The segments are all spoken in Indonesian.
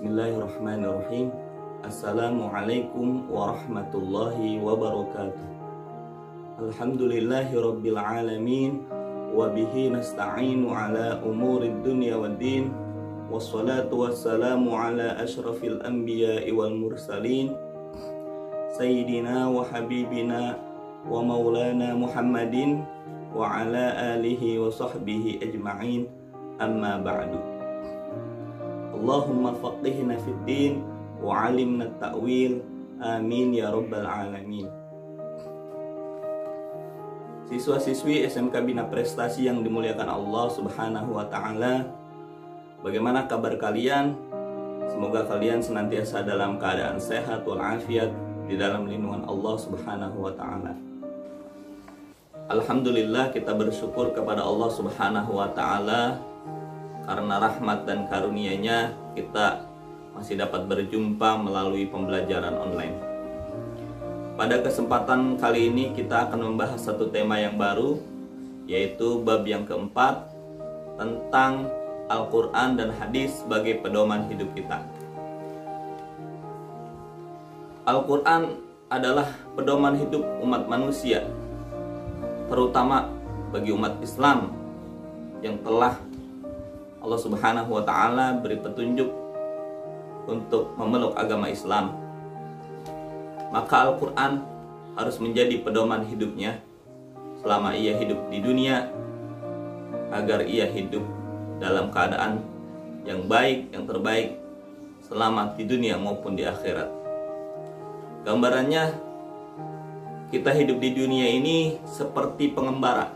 Bismillahirrahmanirrahim. Assalamualaikum warahmatullahi wabarakatuh. Alhamdulillahi rabbil alamin. Wabihi nasta'inu ala umurid dunya waddin. Wassalatu wassalamu ala ashrafil anbiya'i wal mursalin, Sayyidina wa habibina wa maulana Muhammadin wa ala alihi wa sahbihi ajma'in. Amma ba'du. Allahumma faqihna fid din wa alimna ta'wil. Amin ya rabbal alamin. Siswa-siswi SMK Bina Prestasi yang dimuliakan Allah Subhanahu wa taala, bagaimana kabar kalian? Semoga kalian senantiasa dalam keadaan sehat walafiat di dalam lindungan Allah Subhanahu wa taala. Alhamdulillah, kita bersyukur kepada Allah Subhanahu wa taala karena rahmat dan karunia-Nya kita masih dapat berjumpa melalui pembelajaran online. Pada kesempatan kali ini kita akan membahas satu tema yang baru, yaitu bab yang keempat tentang Al-Quran dan hadis sebagai pedoman hidup kita. Al-Quran adalah pedoman hidup umat manusia, terutama bagi umat Islam yang telah Allah Subhanahu wa taala beri petunjuk untuk memeluk agama Islam. Maka Al-Quran harus menjadi pedoman hidupnya selama ia hidup di dunia, agar ia hidup dalam keadaan yang baik, yang terbaik, selamat di dunia maupun di akhirat. Gambarannya, kita hidup di dunia ini seperti pengembara.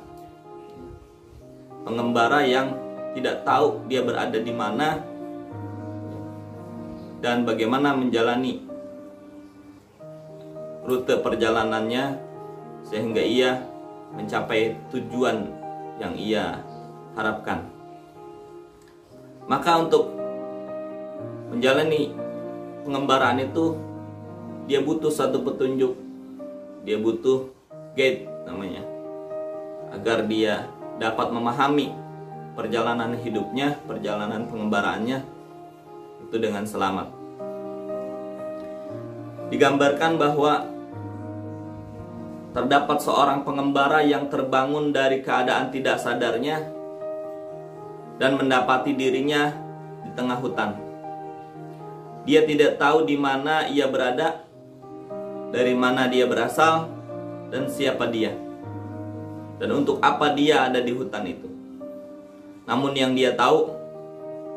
Pengembara yang tidak tahu dia berada di mana dan bagaimana menjalani rute perjalanannya sehingga ia mencapai tujuan yang ia harapkan. Maka untuk menjalani pengembaraan itu dia butuh satu petunjuk, dia butuh guide namanya, agar dia dapat memahami perjalanan hidupnya, perjalanan pengembaraannya itu dengan selamat. Digambarkan bahwa terdapat seorang pengembara yang terbangun dari keadaan tidak sadarnya dan mendapati dirinya di tengah hutan. Dia tidak tahu di mana ia berada, dari mana dia berasal, dan siapa dia, dan untuk apa dia ada di hutan itu. Namun yang dia tahu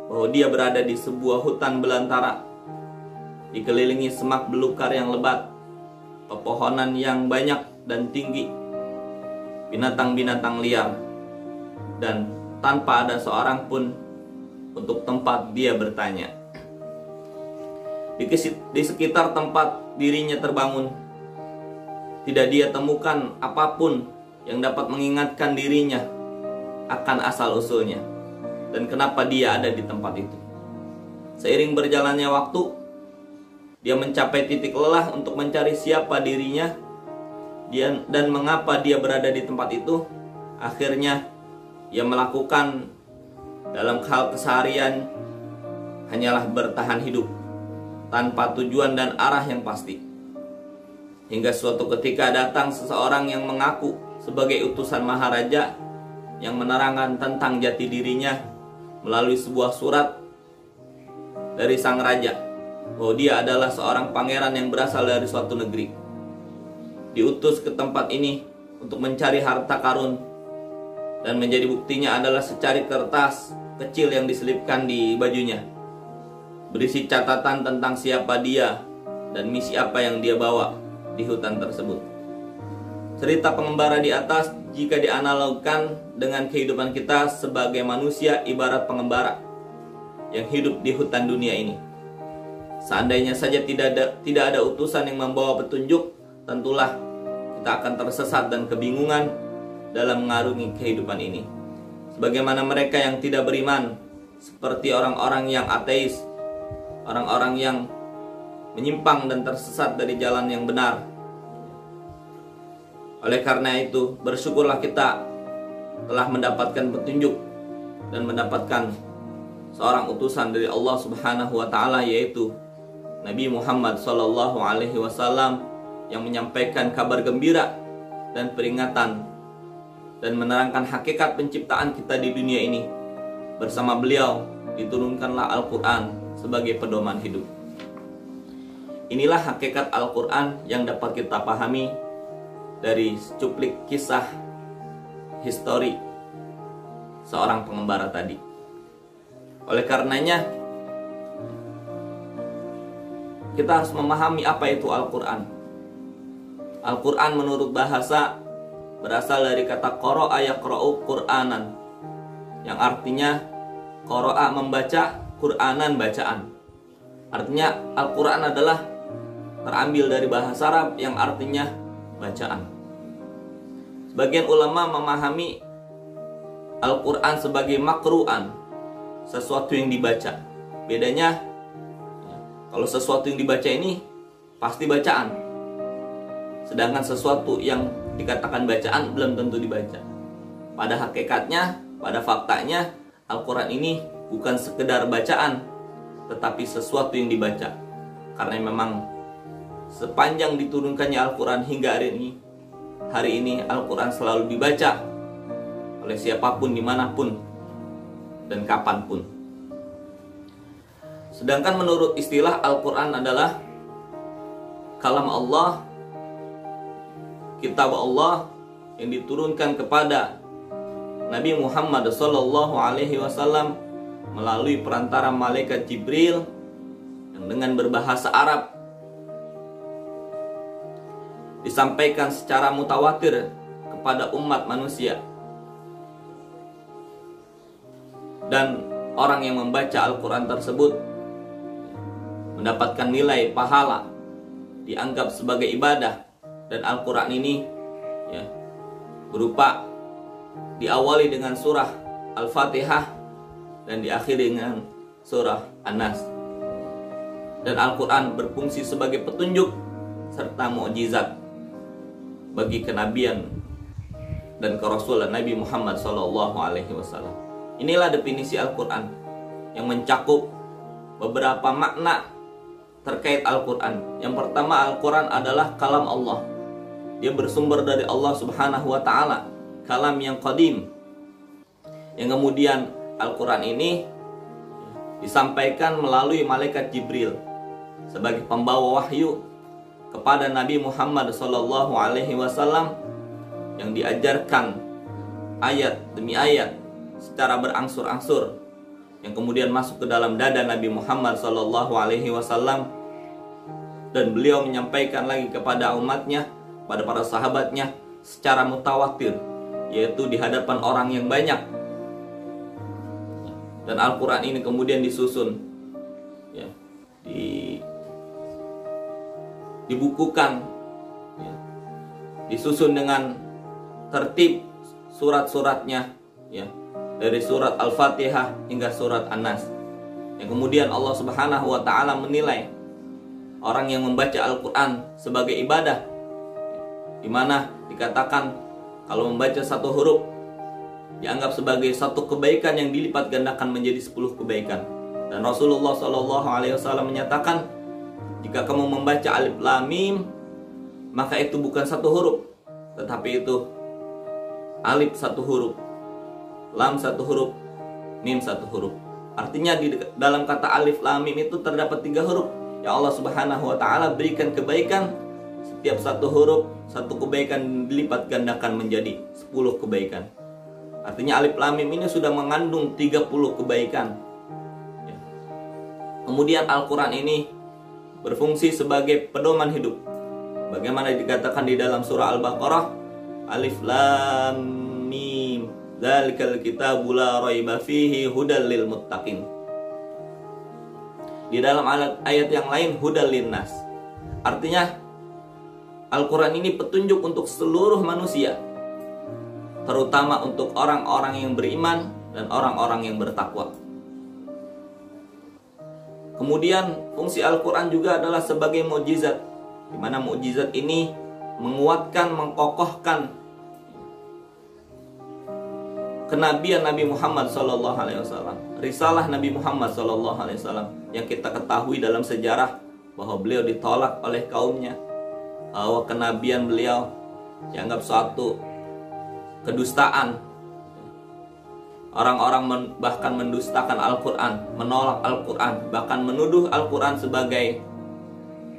bahwa dia berada di sebuah hutan belantara, dikelilingi semak belukar yang lebat, pepohonan yang banyak dan tinggi, binatang-binatang liar, dan tanpa ada seorang pun untuk tempat dia bertanya. Di sekitar tempat dirinya terbangun, tidak dia temukan apapun yang dapat mengingatkan dirinya akan asal-usulnya dan kenapa dia ada di tempat itu. Seiring berjalannya waktu, dia mencapai titik lelah untuk mencari siapa dirinya dan mengapa dia berada di tempat itu. Akhirnya ia melakukan dalam hal keseharian hanyalah bertahan hidup tanpa tujuan dan arah yang pasti. Hingga suatu ketika datang seseorang yang mengaku sebagai utusan Maharaja yang menerangkan tentang jati dirinya melalui sebuah surat dari sang raja, bahwa dia adalah seorang pangeran yang berasal dari suatu negeri, diutus ke tempat ini untuk mencari harta karun, dan menjadi buktinya adalah secari kertas kecil yang diselipkan di bajunya, berisi catatan tentang siapa dia dan misi apa yang dia bawa di hutan tersebut. Cerita pengembara di atas jika dianalogkan dengan kehidupan kita sebagai manusia ibarat pengembara yang hidup di hutan dunia ini. Seandainya saja tidak ada utusan yang membawa petunjuk, tentulah kita akan tersesat dan kebingungan dalam mengarungi kehidupan ini. Sebagaimana mereka yang tidak beriman, seperti orang-orang yang ateis, orang-orang yang menyimpang dan tersesat dari jalan yang benar. Oleh karena itu, bersyukurlah kita telah mendapatkan petunjuk dan mendapatkan seorang utusan dari Allah Subhanahu wa taala, yaitu Nabi Muhammad sallallahu alaihi wasallam, yang menyampaikan kabar gembira dan peringatan dan menerangkan hakikat penciptaan kita di dunia ini. Bersama beliau diturunkanlah Al-Qur'an sebagai pedoman hidup. Inilah hakikat Al-Qur'an yang dapat kita pahami dari secuplik kisah histori seorang pengembara tadi. Oleh karenanya, kita harus memahami apa itu Al-Qur'an. Al-Qur'an menurut bahasa berasal dari kata qara'a yaqra'u Qur'anan, yang artinya qara'a membaca, Qur'anan bacaan. Artinya Al-Qur'an adalah terambil dari bahasa Arab yang artinya bacaan. Sebagian ulama memahami Al-Qur'an sebagai makru'an, sesuatu yang dibaca. Bedanya, kalau sesuatu yang dibaca ini pasti bacaan, sedangkan sesuatu yang dikatakan bacaan belum tentu dibaca. Pada hakikatnya, pada faktanya, Al-Quran ini bukan sekedar bacaan, tetapi sesuatu yang dibaca. Karena memang sepanjang diturunkannya Al-Quran hingga hari ini Al-Quran selalu dibaca oleh siapapun, dimanapun, dan kapanpun. Sedangkan menurut istilah, Al-Quran adalah kalam Allah, kitab Allah yang diturunkan kepada Nabi Muhammad SAW melalui perantara malaikat Jibril yang dengan berbahasa Arab disampaikan secara mutawatir kepada umat manusia. Dan orang yang membaca Al-Quran tersebut mendapatkan nilai pahala, dianggap sebagai ibadah. Dan Al-Quran ini berupa diawali dengan surah Al-Fatihah dan diakhiri dengan surah An-Nas. Dan Al-Quran berfungsi sebagai petunjuk serta mukjizat bagi kenabian dan kerasulan Nabi Muhammad SAW. Inilah definisi Al-Quran yang mencakup beberapa makna terkait Al-Quran. Yang pertama, Al-Quran adalah kalam Allah. Dia bersumber dari Allah Subhanahu wa ta'ala, kalam yang qadim. Yang kemudian Al-Quran ini disampaikan melalui malaikat Jibril sebagai pembawa wahyu kepada Nabi Muhammad SAW, yang diajarkan ayat demi ayat secara berangsur-angsur, yang kemudian masuk ke dalam dada Nabi Muhammad SAW, dan beliau menyampaikan lagi kepada umatnya, pada para sahabatnya secara mutawatir, yaitu di hadapan orang yang banyak. Dan Al-Quran ini kemudian disusun, dibukukan, disusun dengan tertib surat-suratnya, dari surat Al-Fatihah hingga surat An-Nas. Yang kemudian Allah Subhanahu wa ta'ala menilai orang yang membaca Al-Quran sebagai ibadah, di mana dikatakan kalau membaca satu huruf dianggap sebagai satu kebaikan yang dilipat gandakan menjadi 10 kebaikan. Dan Rasulullah SAW menyatakan, jika kamu membaca Alif Lam Mim, maka itu bukan satu huruf, tetapi itu Alif satu huruf, Lam satu huruf, Mim satu huruf. Artinya di dalam kata Alif Lam Mim itu terdapat 3 huruf yang Allah Subhanahu wa ta'ala berikan kebaikan. Setiap satu huruf, satu kebaikan dilipat gandakan menjadi 10 kebaikan. Artinya Alif Lam Mim ini sudah mengandung 30 kebaikan. Kemudian Al-Quran ini berfungsi sebagai pedoman hidup. Bagaimana dikatakan di dalam surah Al-Baqarah, Alif Lam Mim, dzalikal kitabu la raiba fihi hudal lil muttaqin. Di dalam ayat yang lain, hudal linnas. Artinya Al-Quran ini petunjuk untuk seluruh manusia, terutama untuk orang-orang yang beriman dan orang-orang yang bertakwa. Kemudian fungsi Al-Quran juga adalah sebagai mukjizat, di mana mukjizat ini menguatkan, mengkokohkan kenabian Nabi Muhammad SAW, risalah Nabi Muhammad SAW yang kita ketahui dalam sejarah bahwa beliau ditolak oleh kaumnya, bahwa kenabian beliau dianggap suatu kedustaan. Orang-orang bahkan mendustakan Al-Quran, menolak Al-Quran, bahkan menuduh Al-Quran sebagai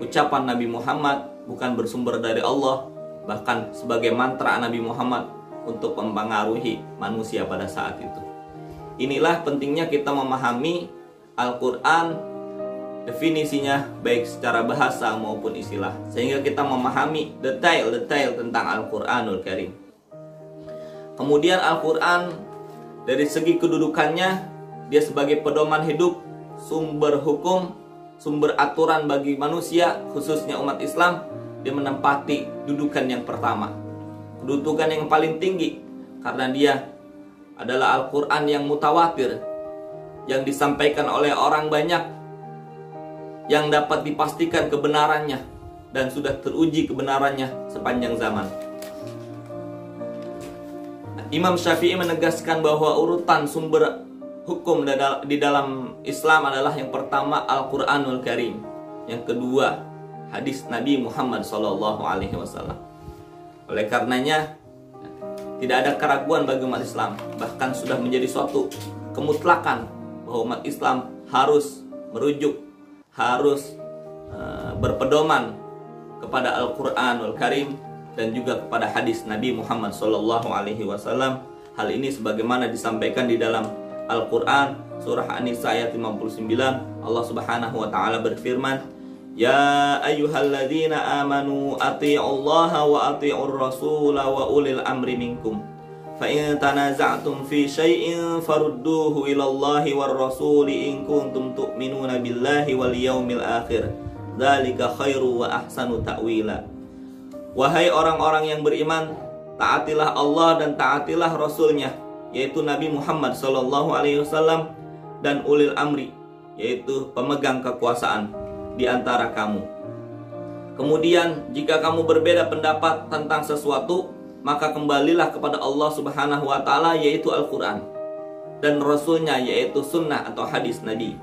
ucapan Nabi Muhammad, bukan bersumber dari Allah, bahkan sebagai mantra Nabi Muhammad untuk mempengaruhi manusia pada saat itu. Inilah pentingnya kita memahami Al-Quran, definisinya baik secara bahasa maupun istilah, sehingga kita memahami detail-detail tentang Al-Quranul Karim. Kemudian Al-Quran dari segi kedudukannya, dia sebagai pedoman hidup, sumber hukum, sumber aturan bagi manusia, khususnya umat Islam. Dia menempati dudukan yang pertama, kedudukan yang paling tinggi, karena dia adalah Al-Quran yang mutawatir, yang disampaikan oleh orang banyak, yang dapat dipastikan kebenarannya, dan sudah teruji kebenarannya sepanjang zaman. Imam Syafi'i menegaskan bahwa urutan sumber hukum di dalam Islam adalah yang pertama Al-Quranul Karim, yang kedua hadis Nabi Muhammad SAW. Oleh karenanya tidak ada keraguan bagi umat Islam, bahkan sudah menjadi suatu kemutlakan bahwa umat Islam harus merujuk, harus berpedoman kepada Al-Quranul Karim dan juga kepada hadis Nabi Muhammad SAW. Hal ini sebagaimana disampaikan di dalam Al-Quran surah An-Nisa ayat 59. Allah Subhanahu wa taala berfirman, "Ya ayyuhalladzina amanu athi'ullaha wa athi'ur rasula wa ulil amri minkum. Fa in tanaza'tum fi syai'in farudduhu ila Allahi war rasuli in kuntum tu'minuna billahi wal yaumil akhir. Dzalika khairu wa ahsanu ta'wila." Wahai orang-orang yang beriman, taatilah Allah dan taatilah Rasulnya, yaitu Nabi Muhammad SAW, dan ulil amri, yaitu pemegang kekuasaan di antara kamu. Kemudian jika kamu berbeda pendapat tentang sesuatu, maka kembalilah kepada Allah Subhanahu wa taala, yaitu Al-Quran, dan Rasulnya, yaitu sunnah atau hadis Nabi.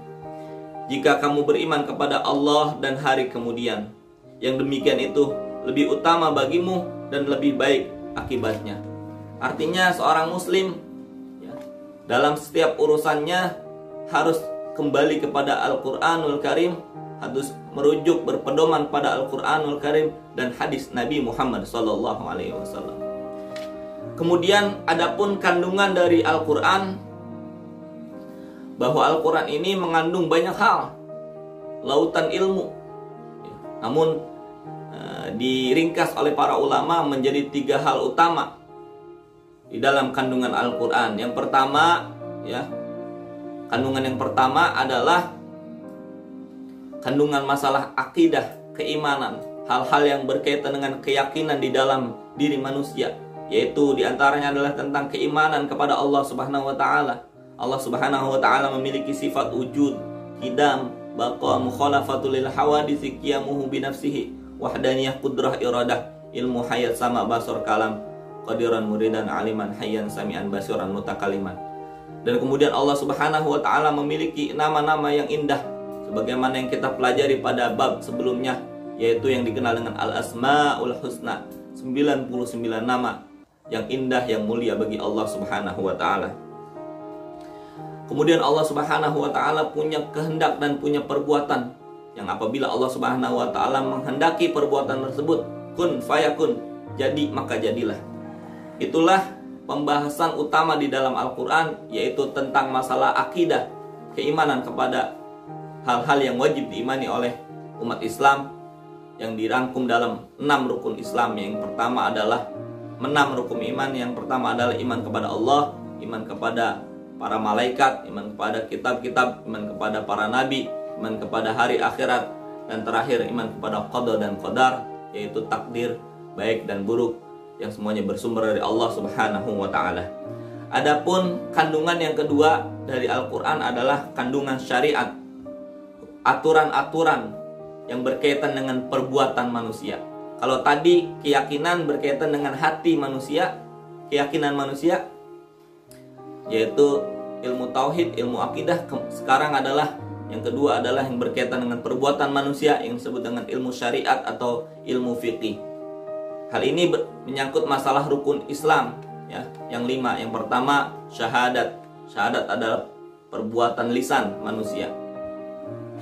Jika kamu beriman kepada Allah dan hari kemudian, yang demikian itu lebih utama bagimu dan lebih baik akibatnya. Artinya seorang muslim dalam setiap urusannya harus kembali kepada Al-Quranul Karim, harus merujuk berpedoman pada Al-Quranul Karim dan hadis Nabi Muhammad SAW. Kemudian adapun kandungan dari Al-Quran, bahwa Al-Quran ini mengandung banyak hal, lautan ilmu. Namun diringkas oleh para ulama menjadi 3 hal utama di dalam kandungan Al-Quran. Yang pertama, kandungan yang pertama adalah kandungan masalah akidah, keimanan, hal-hal yang berkaitan dengan keyakinan di dalam diri manusia, yaitu diantaranya adalah tentang keimanan kepada Allah Subhanahu wa taala. Allah Subhanahu wa taala memiliki sifat wujud, qidam, baqa, mukhalafatul lil hawadits, qiyamuhu bi nafsihi, wahdaniyah, qudrah, iradah, ilmu, hayat, sama, basar, kalam, qadiran, muridan, aliman, hayyan, sami'an, basiran, mutakaliman. Dan kemudian Allah Subhanahu wa taala memiliki nama-nama yang indah, sebagaimana yang kita pelajari pada bab sebelumnya, yaitu yang dikenal dengan Al-Asmaul Husna, 99 nama yang indah, yang mulia bagi Allah Subhanahu wa taala. Kemudian Allah Subhanahu wa taala punya kehendak dan punya perbuatan, yang apabila Allah Subhanahu wa taala menghendaki perbuatan tersebut, kun fayakun, jadi maka jadilah. Itulah pembahasan utama di dalam Al-Quran, yaitu tentang masalah akidah, keimanan kepada hal-hal yang wajib diimani oleh umat Islam, yang dirangkum dalam 6 rukun Islam. Yang pertama adalah 6 rukun iman. Yang pertama adalah iman kepada Allah, iman kepada para malaikat, iman kepada kitab-kitab, iman kepada para nabi, iman kepada hari akhirat, dan terakhir iman kepada qada dan qadar, yaitu takdir baik dan buruk yang semuanya bersumber dari Allah Subhanahu wa taala. Adapun kandungan yang kedua dari Al-Qur'an adalah kandungan syariat, aturan-aturan yang berkaitan dengan perbuatan manusia. Kalau tadi keyakinan berkaitan dengan hati manusia, keyakinan manusia. yaitu ilmu tauhid, ilmu akidah. Sekarang adalah yang kedua adalah yang berkaitan dengan perbuatan manusia yang disebut dengan ilmu syariat atau ilmu fikih. Hal ini menyangkut masalah rukun Islam ya, yang 5. Yang pertama syahadat. Syahadat adalah perbuatan lisan manusia.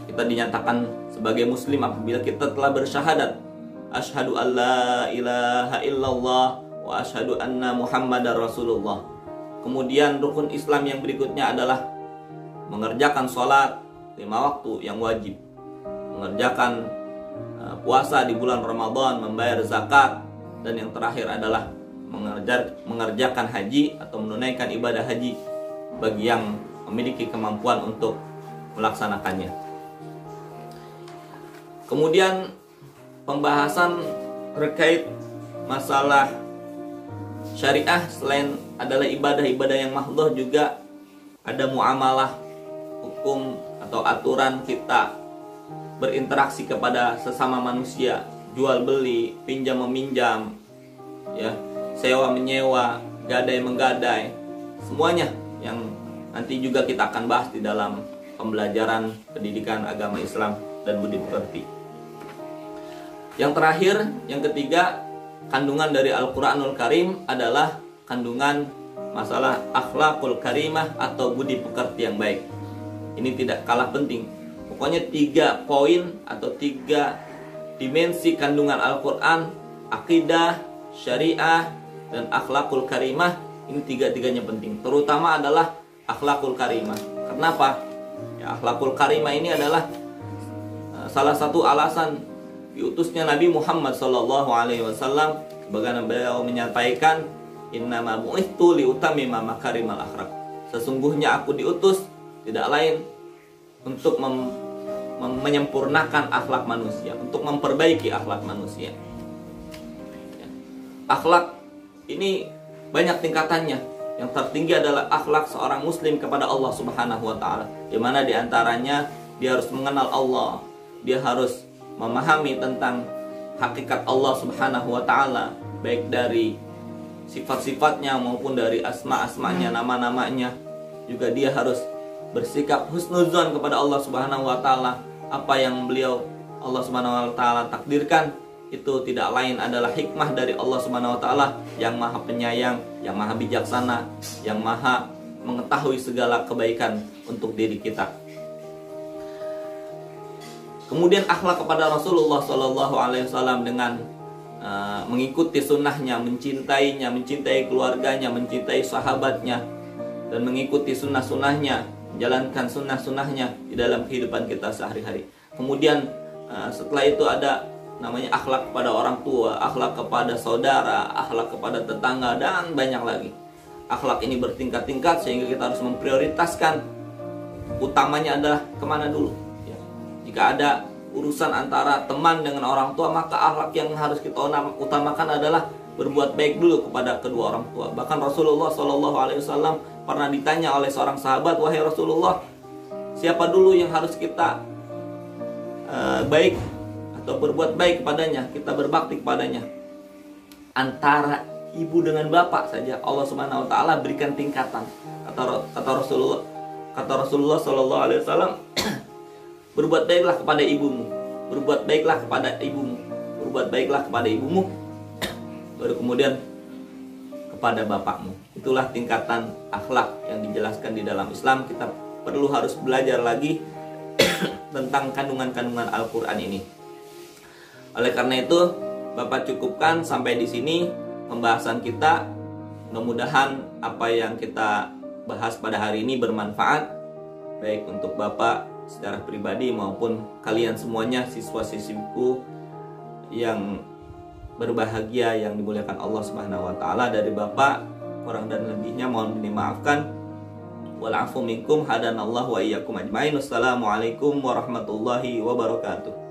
Kita dinyatakan sebagai muslim apabila kita telah bersyahadat, asyhadu alla ilaha illallah wa asyhadu anna muhammadar rasulullah. Kemudian rukun Islam yang berikutnya adalah mengerjakan sholat 5 waktu yang wajib, mengerjakan puasa di bulan Ramadan, membayar zakat, dan yang terakhir adalah mengerjakan haji atau menunaikan ibadah haji bagi yang memiliki kemampuan untuk melaksanakannya. Kemudian pembahasan terkait masalah syariah selain adalah ibadah-ibadah yang mahdhah, juga ada muamalah, hukum atau aturan kita berinteraksi kepada sesama manusia, jual beli, pinjam meminjam, ya, sewa menyewa, gadai menggadai, semuanya yang nanti juga kita akan bahas di dalam pembelajaran pendidikan agama Islam dan budi pekerti. Yang terakhir, yang ketiga, kandungan dari Al-Quranul Karim adalah kandungan masalah akhlakul karimah atau budi pekerti yang baik. Ini tidak kalah penting. Pokoknya 3 poin atau 3 dimensi kandungan Al-Quran, akidah, syariah, dan akhlakul karimah. Ini 3-3-nya penting. Terutama adalah akhlakul karimah. Kenapa? Ya, akhlakul karimah ini adalah salah satu alasan diutusnya Nabi Muhammad SAW, sebagaimana beliau menyampaikan, innama bu'ithtu liutammima makarimal akhlak. Sesungguhnya aku diutus tidak lain untuk menyempurnakan akhlak manusia, untuk memperbaiki akhlak manusia. Akhlak ini banyak tingkatannya. Yang tertinggi adalah akhlak seorang muslim kepada Allah Subhanahu wa taala, di mana diantaranya dia harus mengenal Allah, dia harus memahami tentang hakikat Allah Subhanahu wa taala, baik dari sifat-sifatnya maupun dari asma-asmanya, nama-namanya. Juga dia harus bersikap husnuzon kepada Allah Subhanahu wa taala. Apa yang Allah Subhanahu wa taala takdirkan itu tidak lain adalah hikmah dari Allah Subhanahu wa taala yang maha penyayang, yang maha bijaksana, yang maha mengetahui segala kebaikan untuk diri kita. Kemudian akhlak kepada Rasulullah SAW dengan mengikuti sunnahnya, mencintainya, mencintai keluarganya, mencintai sahabatnya, dan mengikuti sunnah-sunnahnya, menjalankan sunnah-sunnahnya di dalam kehidupan kita sehari-hari. Kemudian setelah itu ada namanya akhlak kepada orang tua, akhlak kepada saudara, akhlak kepada tetangga, dan banyak lagi. Akhlak ini bertingkat-tingkat sehingga kita harus memprioritaskan utamanya adalah kemana dulu. Jika ada urusan antara teman dengan orang tua, maka akhlak yang harus kita utamakan adalah berbuat baik dulu kepada kedua orang tua. Bahkan Rasulullah SAW pernah ditanya oleh seorang sahabat, wahai Rasulullah, siapa dulu yang harus kita baik atau berbuat baik kepadanya, kita berbakti kepadanya? Antara ibu dengan bapak saja Allah Subhanahu wa taala berikan tingkatan. Kata Rasulullah SAW, berbuat baiklah kepada ibumu, berbuat baiklah kepada ibumu, berbuat baiklah kepada ibumu, baru kemudian kepada bapakmu. Itulah tingkatan akhlak yang dijelaskan di dalam Islam. Kita perlu harus belajar lagi tentang kandungan-kandungan Al-Quran ini. Oleh karena itu, Bapak cukupkan sampai di sini pembahasan kita. Mudah-mudahan apa yang kita bahas pada hari ini bermanfaat, baik untuk Bapak secara pribadi maupun kalian semuanya, siswa-siswiku yang berbahagia yang dimuliakan Allah Subhanahu wa taala. Dari Bapak kurang dan lebihnya mohon dimaafkan. Wal afu minkum, hadanallahu wa iyyakum ajmain. Wassalamualaikum warahmatullahi wabarakatuh.